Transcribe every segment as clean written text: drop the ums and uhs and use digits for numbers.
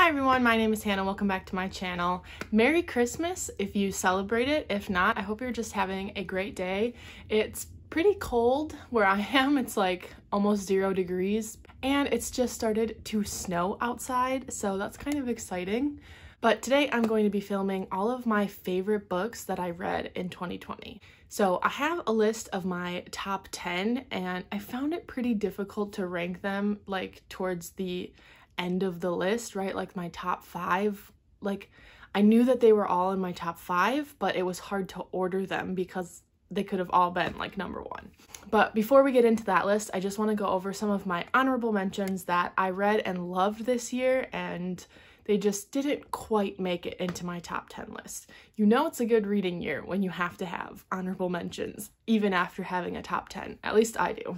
Hi everyone, my name is Hannah. Welcome back to my channel. Merry Christmas if you celebrate it. If not, I hope you're just having a great day. It's pretty cold where I am. It's like almost 0 degrees and it's just started to snow outside, so that's kind of exciting. But today I'm going to be filming all of my favorite books that I read in 2020. So I have a list of my top 10 and I found it pretty difficult to rank them like towards the end of the list, right? Like my top 5. Like I knew that they were all in my top 5, but it was hard to order them because they could have all been like number 1. But before we get into that list, I just want to go over some of my honorable mentions that I read and loved this year and they just didn't quite make it into my top 10 list. You know it's a good reading year when you have to have honorable mentions, even after having a top 10. At least I do.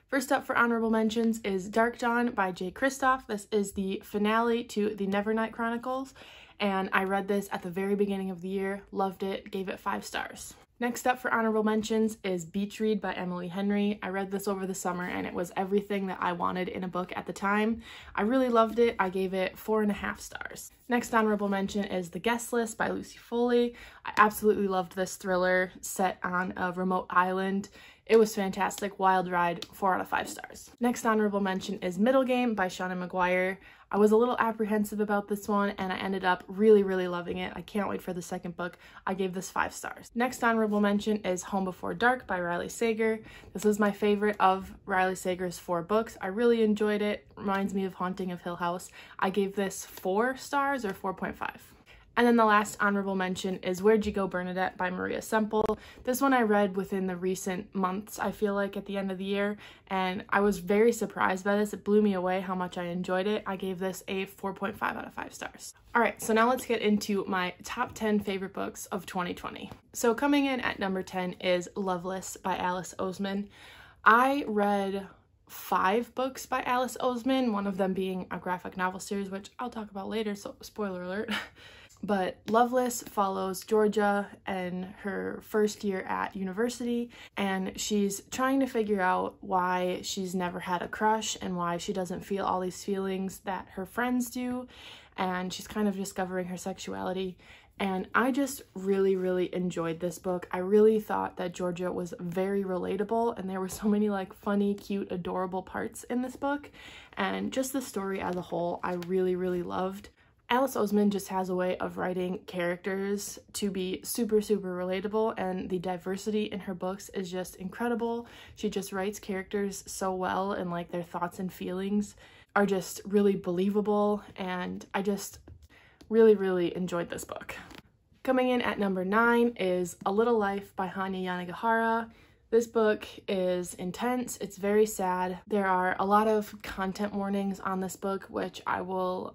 First up for honorable mentions is Dark Dawn by Jay Kristoff. This is the finale to the Nevernight Chronicles, and I read this at the very beginning of the year, loved it, gave it 5 stars. Next up for honorable mentions is Beach Read by Emily Henry. I read this over the summer and it was everything that I wanted in a book at the time. I really loved it. I gave it 4.5 stars. Next honorable mention is The Guest List by Lucy Foley. I absolutely loved this thriller set on a remote island. It was fantastic, wild ride, 4 out of 5 stars. Next honorable mention is Middle Game by Shauna McGuire. I was a little apprehensive about this one and I ended up really loving it. I can't wait for the second book. I gave this 5 stars. Next honorable mention is Home Before Dark by Riley Sager. This is my favorite of Riley Sager's 4 books. I really enjoyed it. Reminds me of Haunting of Hill House. I gave this 4 stars or 4.5. And then the last honorable mention is Where'd You Go, Bernadette by Maria Semple. This one I read within the recent months, I feel like, at the end of the year, and I was very surprised by this. It blew me away how much I enjoyed it. I gave this a 4.5 out of 5 stars. All right, so now let's get into my top 10 favorite books of 2020. So coming in at number 10 is Loveless by Alice Oseman. I read 5 books by Alice Oseman, one of them being a graphic novel series, which I'll talk about later, so spoiler alert. But Loveless follows Georgia and her first year at university, and she's trying to figure out why she's never had a crush and why she doesn't feel all these feelings that her friends do, and she's kind of discovering her sexuality. And I just really enjoyed this book. I really thought that Georgia was very relatable and there were so many like funny, cute, adorable parts in this book, and just the story as a whole I really loved. Alice Oseman just has a way of writing characters to be super relatable, and the diversity in her books is just incredible. She just writes characters so well, and like their thoughts and feelings are just really believable, and I just really enjoyed this book. Coming in at number 9 is A Little Life by Hanya Yanagihara. This book is intense, it's very sad. There are a lot of content warnings on this book, which I will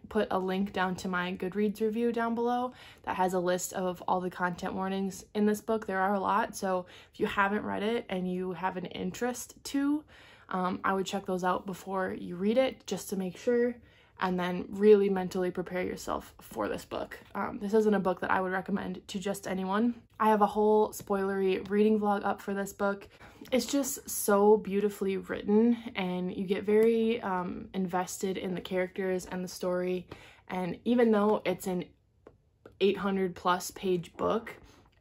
put a link down to my Goodreads review down below that has a list of all the content warnings in this book. There are a lot, so if you haven't read it and you have an interest to, I would check those out before you read it just to make sure, and then really mentally prepare yourself for this book. This isn't a book that I would recommend to just anyone. I have a whole spoilery reading vlog up for this book. It's just so beautifully written and you get very invested in the characters and the story. And even though it's an 800+ page book,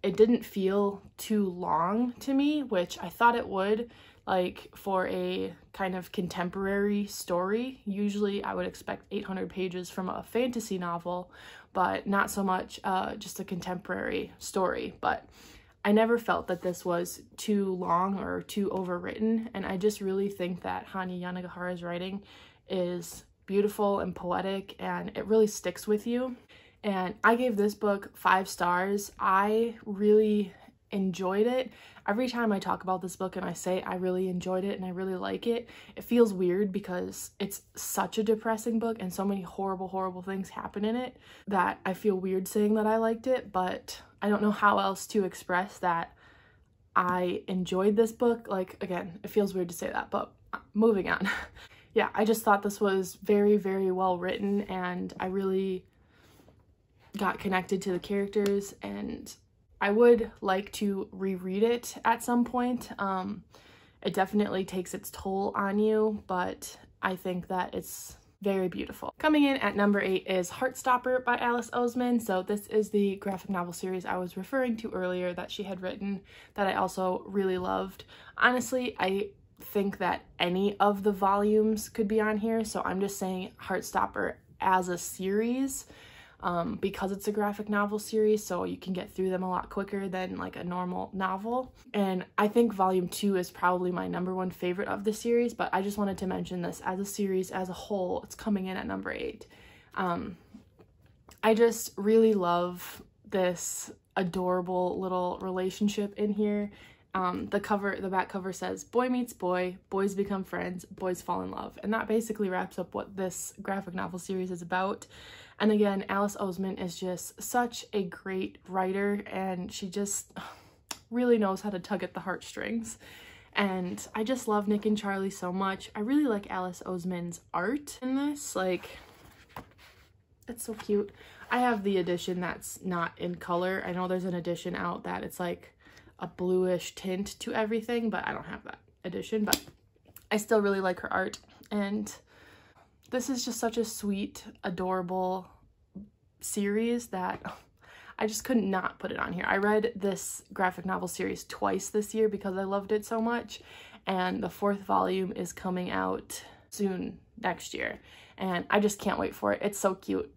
it didn't feel too long to me, which I thought it would. Like for a kind of contemporary story, usually I would expect 800 pages from a fantasy novel, but not so much just a contemporary story. But I never felt that this was too long or too overwritten, and I just really think that Hanya Yanagihara's writing is beautiful and poetic, and it really sticks with you. And I gave this book 5 stars. I really enjoyed it. Every time I talk about this book and I say I really enjoyed it and I really like it, it feels weird because it's such a depressing book and so many horrible things happen in it that I feel weird saying that I liked it, but I don't know how else to express that I enjoyed this book. Like, again, it feels weird to say that, but moving on. Yeah, I just thought this was very well written and I really got connected to the characters, and I would like to reread it at some point. It definitely takes its toll on you, but I think that it's very beautiful. Coming in at number 8 is Heartstopper by Alice Oseman. So this is the graphic novel series I was referring to earlier that she had written that I also really loved. Honestly, I think that any of the volumes could be on here, so I'm just saying Heartstopper as a series, because it's a graphic novel series, so you can get through them a lot quicker than like a normal novel. And I think volume 2 is probably my #1 favorite of the series, but I just wanted to mention this as a series as a whole. It's coming in at number 8. I just really love this adorable little relationship in here. The back cover says, "Boy meets boy, boys become friends, boys fall in love." And that basically wraps up what this graphic novel series is about. And again, Alice Oseman is just such a great writer, and she just really knows how to tug at the heartstrings. And I just love Nick and Charlie so much. I really like Alice Oseman's art in this. Like, it's so cute. I have the edition that's not in color. I know there's an edition out that it's like a bluish tint to everything, but I don't have that edition. But I still really like her art, and this is just such a sweet, adorable series that I just could not put it on here. I read this graphic novel series twice this year because I loved it so much, and the 4th volume is coming out soon next year, and I just can't wait for it. It's so cute.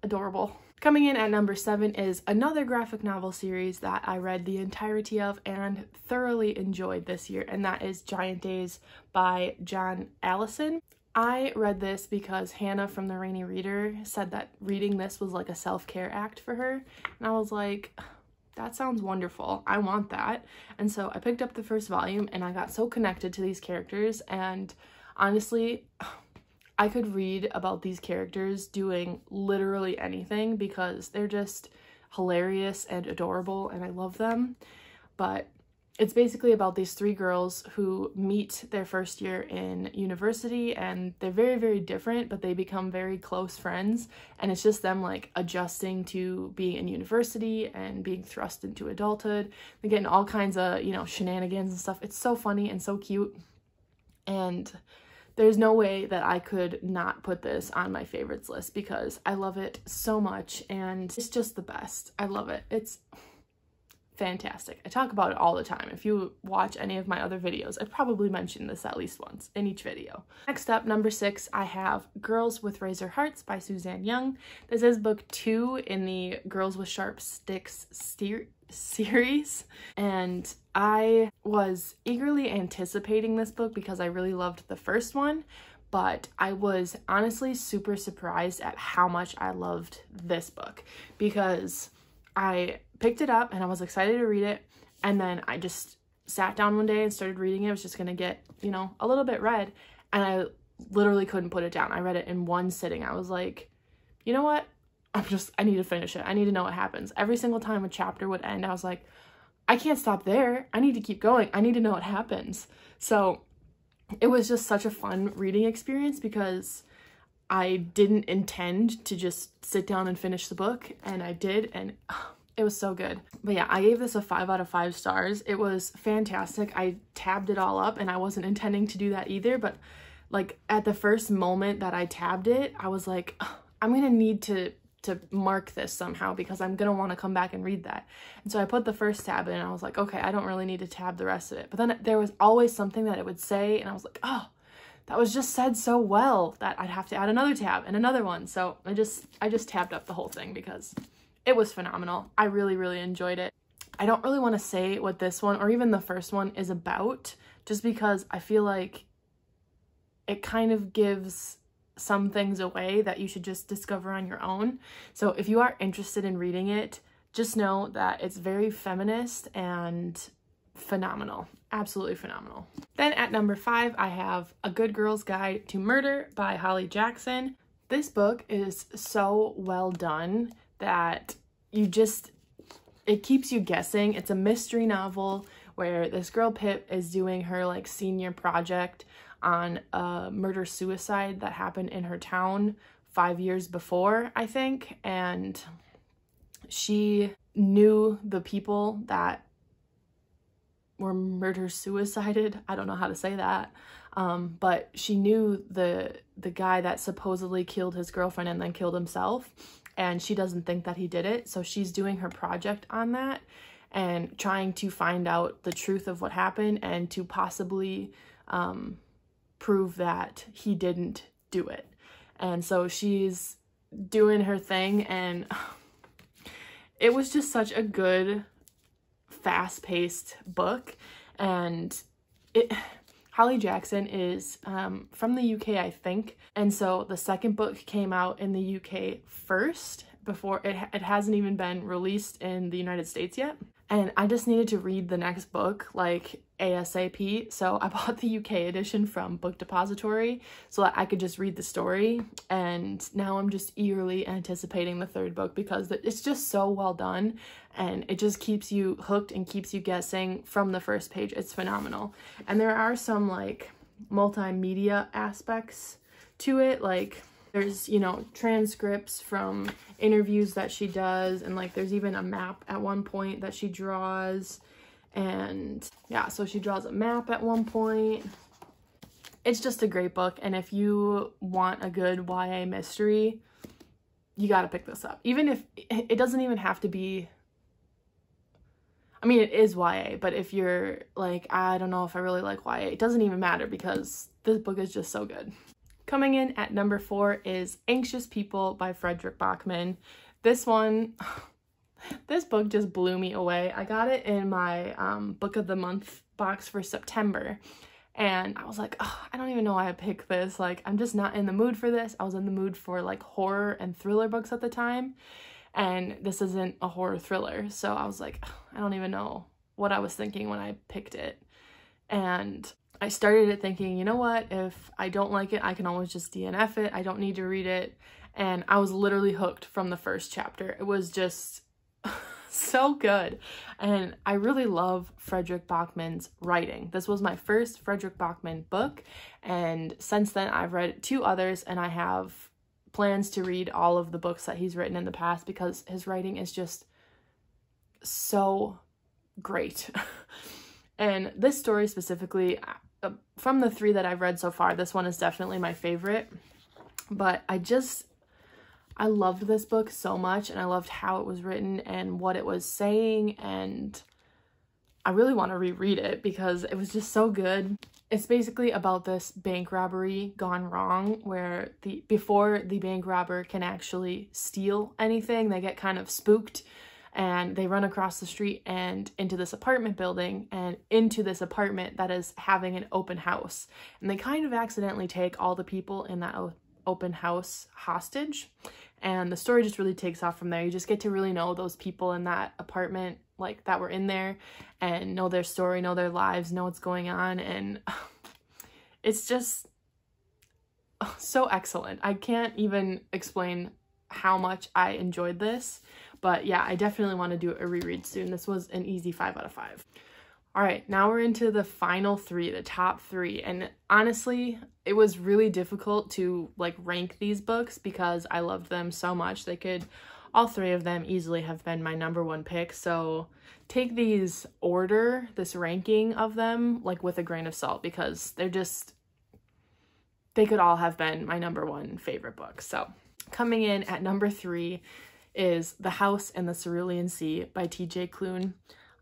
Adorable. Coming in at number 7 is another graphic novel series that I read the entirety of and thoroughly enjoyed this year, and that is Giant Days by John Allison. I read this because Hannah from the Rainy Reader said that reading this was like a self-care act for her, and I was like, that sounds wonderful. I want that. And so I picked up the 1st volume, and I got so connected to these characters, and honestly, I could read about these characters doing literally anything because they're just hilarious and adorable, and I love them. But it's basically about these 3 girls who meet their first year in university, and they're very, very different, but they become very close friends, and it's just them like adjusting to being in university and being thrust into adulthood. They're getting all kinds of, you know, shenanigans and stuff. It's so funny and so cute, and there's no way that I could not put this on my favorites list because I love it so much, and it's just the best. I love it. It's fantastic. I talk about it all the time. If you watch any of my other videos, I probably mention this at least once in each video. Next up, number 6, I have Girls with Razor Hearts by Suzanne Young. This is book 2 in the Girls with Sharp Sticks series, and I was eagerly anticipating this book because I really loved the first one, but I was honestly super surprised at how much I loved this book because I picked it up and I was excited to read it, and then I just sat down one day and started reading it. I was just gonna get, you know, a little bit read, and I literally couldn't put it down. I read it in one sitting. I was like, you know what? I need to finish it. I need to know what happens. Every single time a chapter would end, I was like, I can't stop there. I need to keep going. I need to know what happens. So it was just such a fun reading experience because I didn't intend to just sit down and finish the book, and I did, and it was so good. But yeah, I gave this a 5 out of 5 stars. It was fantastic. I tabbed it all up, and I wasn't intending to do that either, but like at the first moment that I tabbed it, I was like, I'm gonna need to mark this somehow because I'm gonna want to come back and read that. And so I put the first tab in, and I was like, okay, I don't really need to tab the rest of it. But then there was always something that it would say, and I was like, oh, that was just said so well that I'd have to add another tab and another one. So I just tabbed up the whole thing because it was phenomenal. I really, really enjoyed it. I don't really want to say what this one or even the first one is about, just because I feel like it kind of gives some things away that you should just discover on your own. So if you are interested in reading it, just know that it's very feminist and phenomenal. Absolutely phenomenal. Then at number 5, I have A Good Girl's Guide to Murder by Holly Jackson. This book is so well done that it keeps you guessing. It's a mystery novel where this girl Pip is doing her like senior project on a murder-suicide that happened in her town 5 years before, I think, and she knew the people that were murder-suicided. I don't know how to say that. but she knew the guy that supposedly killed his girlfriend and then killed himself, and she doesn't think that he did it. So she's doing her project on that and trying to find out the truth of what happened and to possibly prove that he didn't do it. And so she's doing her thing, and it was just such a good, fast-paced book. And Holly Jackson is from the UK, I think, and so the second book came out in the UK first, before it hasn't even been released in the United States yet. And I just needed to read the next book like ASAP, so I bought the UK edition from Book Depository so that I could just read the story. And now I'm just eagerly anticipating the third book because it's just so well done, and it just keeps you hooked and keeps you guessing from the first page. It's phenomenal. And there are some like multimedia aspects to it, like there's, you know, transcripts from interviews that she does, and like there's even a map at one point that she draws. And yeah, so she draws a map at one point. It's just a great book, and if you want a good YA mystery, you gotta pick this up. Even if it doesn't even have to be, I mean, it is YA, but if you're like, I don't know if I really like YA, it doesn't even matter because this book is just so good. Coming in at number 4 is Anxious People by Frederick Bachman. This one, this book just blew me away. I got it in my book of the month box for September, and I was like, oh, I don't even know why I picked this. Like, I'm just not in the mood for this. I was in the mood for like horror and thriller books at the time, and this isn't a horror thriller. So I was like, oh, I don't even know what I was thinking when I picked it. And I started it thinking, you know what, if I don't like it, I can always just DNF it. I don't need to read it. And I was literally hooked from the first chapter. It was just so good. And I really love Frederick Bachman's writing. This was my first Frederick Bachman book, and since then I've read 2 others, and I have plans to read all of the books that he's written in the past because his writing is just so great. And this story specifically, from the 3 that I've read so far, this one is definitely my favorite. But I loved this book so much, and I loved how it was written and what it was saying, and I really want to reread it because it was just so good. It's basically about this bank robbery gone wrong, where before the bank robber can actually steal anything, they get kind of spooked, and they run across the street and into this apartment building, and into this apartment that is having an open house. And they kind of accidentally take all the people in that open house hostage. And the story just really takes off from there. You just get to really know those people in that apartment, like that were in there, and know their story, know their lives, know what's going on. And it's just so excellent. I can't even explain how much I enjoyed this. But yeah, I definitely want to do a reread soon. This was an easy 5 out of 5. All right, now we're into the final 3, the top 3. And honestly, it was really difficult to like rank these books because I loved them so much. All 3 of them easily have been my number 1 pick. So take this ranking of them like with a grain of salt, because they could all have been my number 1 favorite book. So coming in at number 3 is The House in the Cerulean Sea by T.J. Klune.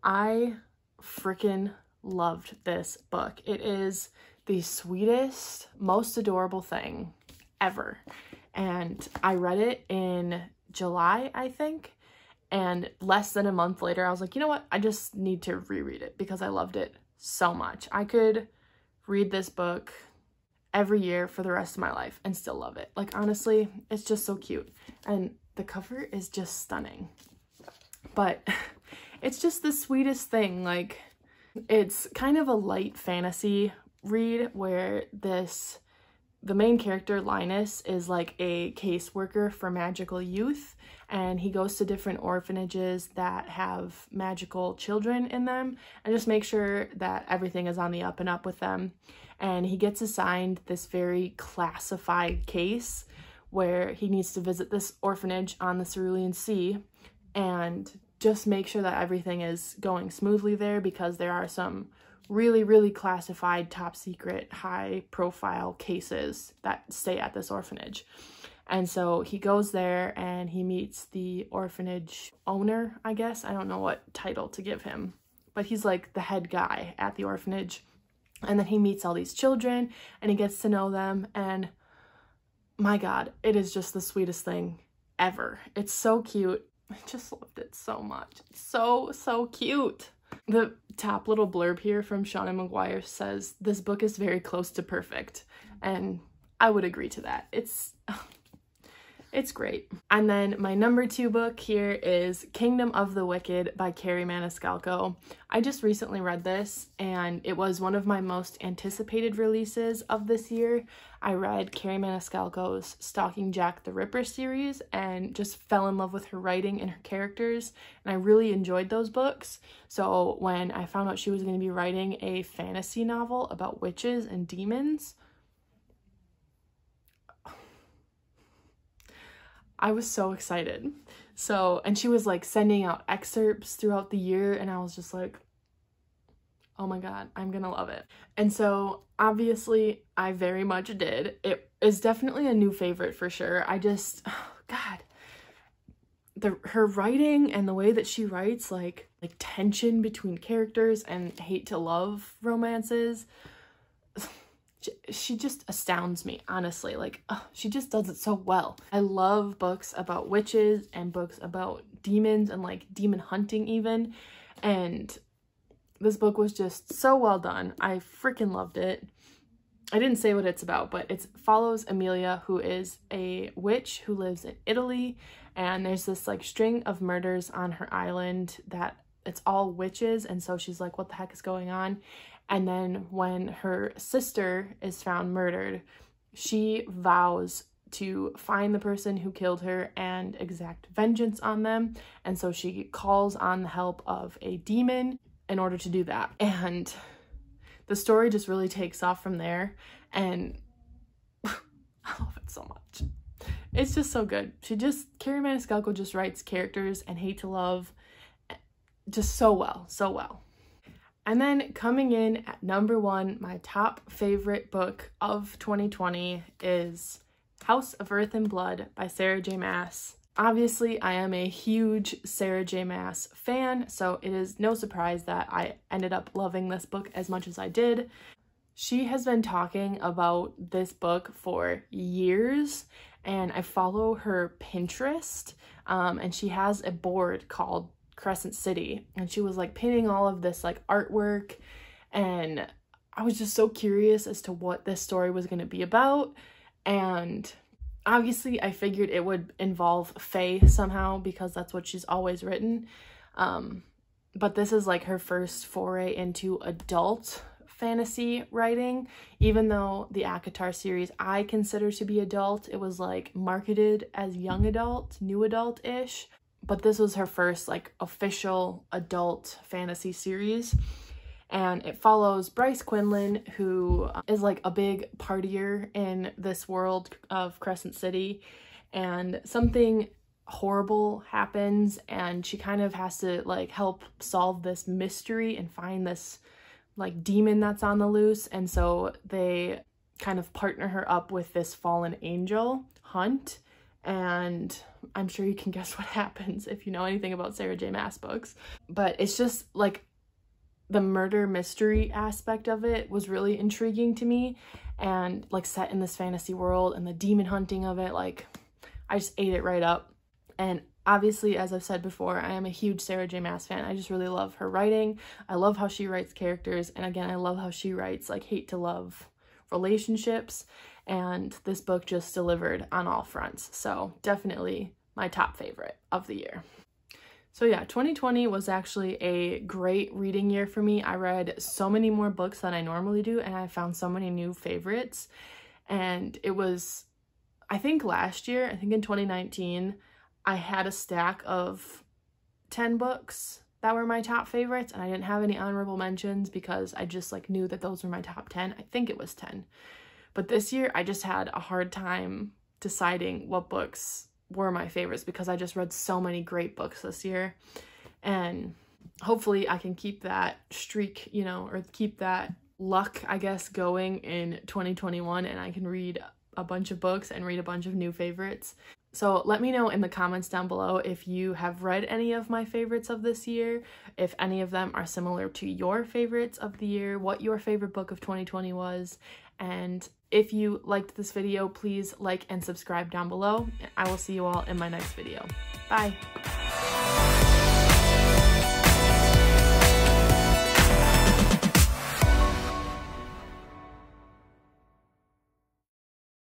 I freaking loved this book. It is the sweetest, most adorable thing ever. And I read it in July, I think, and less than a month later, I was like, you know what? I just need to reread it because I loved it so much. I could read this book every year for the rest of my life and still love it. Like, honestly, it's just so cute. And the cover is just stunning. But it's just the sweetest thing. Like, it's kind of a light fantasy read where the main character, Linus, is like a caseworker for magical youth, and he goes to different orphanages that have magical children in them and just make sure that everything is on the up and up with them. And he gets assigned this very classified case where he needs to visit this orphanage on the Cerulean Sea and just make sure that everything is going smoothly there, because there are some really, really classified, top secret, high profile cases that stay at this orphanage. And so he goes there and he meets the orphanage owner, I guess. I don't know what title to give him, but he's like the head guy at the orphanage. And then he meets all these children and he gets to know them. And my God, it is just the sweetest thing ever. It's so cute. I just loved it so much. It's so, so cute. The top little blurb here from Shauna McGuire says, "This book is very close to perfect." And I would agree to that. It's great. And then my number 2 book here is Kingdom of the Wicked by Carrie Maniscalco. I just recently read this and it was one of my most anticipated releases of this year. I read Carrie Maniscalco's Stalking Jack the Ripper series and just fell in love with her writing and her characters, and I really enjoyed those books. So when I found out she was going to be writing a fantasy novel about witches and demons, I was so excited. And she was like sending out excerpts throughout the year and I was just like, oh my God, I'm gonna love it. And so obviously I very much did. It is definitely a new favorite for sure. Oh God, her writing and the way that she writes like tension between characters and hate to love romances, she just astounds me, honestly. She just does it so well. I love books about witches and books about demons and like demon hunting even, and this book was just so well done. I freaking loved it. I didn't say what it's about, but it follows Amelia, who is a witch who lives in Italy, and there's this like string of murders on her island that it's all witches, and so she's like, what the heck is going on? And then when her sister is found murdered, she vows to find the person who killed her and exact vengeance on them. And so she calls on the help of a demon in order to do that. And the story just really takes off from there. And I love it so much. It's just so good. Carrie Maniscalco just writes characters and hate to love just so well, so well. And then coming in at number 1, my top favorite book of 2020 is House of Earth and Blood by Sarah J. Maas. Obviously, I am a huge Sarah J. Maas fan, so it is no surprise that I ended up loving this book as much as I did. She has been talking about this book for years, and I follow her Pinterest, and she has a board called Crescent City, and she was like painting all of this like artwork, and I was just so curious as to what this story was going to be about. And obviously I figured it would involve fae somehow because that's what she's always written, but this is like her first foray into adult fantasy writing. Even though the ACOTAR series I consider to be adult, it was like marketed as young adult, new adult-ish. But this was her first like official adult fantasy series, and it follows Bryce Quinlan, who is like a big partier in this world of Crescent City, and something horrible happens and she kind of has to like help solve this mystery and find this like demon that's on the loose. And so they kind of partner her up with this fallen angel, Hunt, and I'm sure you can guess what happens if you know anything about Sarah J. Maas books. But it's just like the murder mystery aspect of it was really intriguing to me, and like set in this fantasy world and the demon hunting of it, like I just ate it right up. And obviously, as I've said before, I am a huge Sarah J. Maas fan. I just really love her writing. I love how she writes characters, and again, I love how she writes like hate to love relationships, and this book just delivered on all fronts. So definitely my top favorite of the year. So yeah, 2020 was actually a great reading year for me. I read so many more books than I normally do, and I found so many new favorites. And it was, I think last year, I think in 2019, I had a stack of 10 books that were my top favorites, and I didn't have any honorable mentions because I just like knew that those were my top 10. I think it was 10. But this year I just had a hard time deciding what books were my favorites because I just read so many great books this year. And hopefully I can keep that streak, you know, or keep that luck, I guess, going in 2021, and I can read a bunch of books and read a bunch of new favorites. So let me know in the comments down below if you have read any of my favorites of this year, if any of them are similar to your favorites of the year, what your favorite book of 2020 was, and if you liked this video, please like and subscribe down below. I will see you all in my next video. Bye!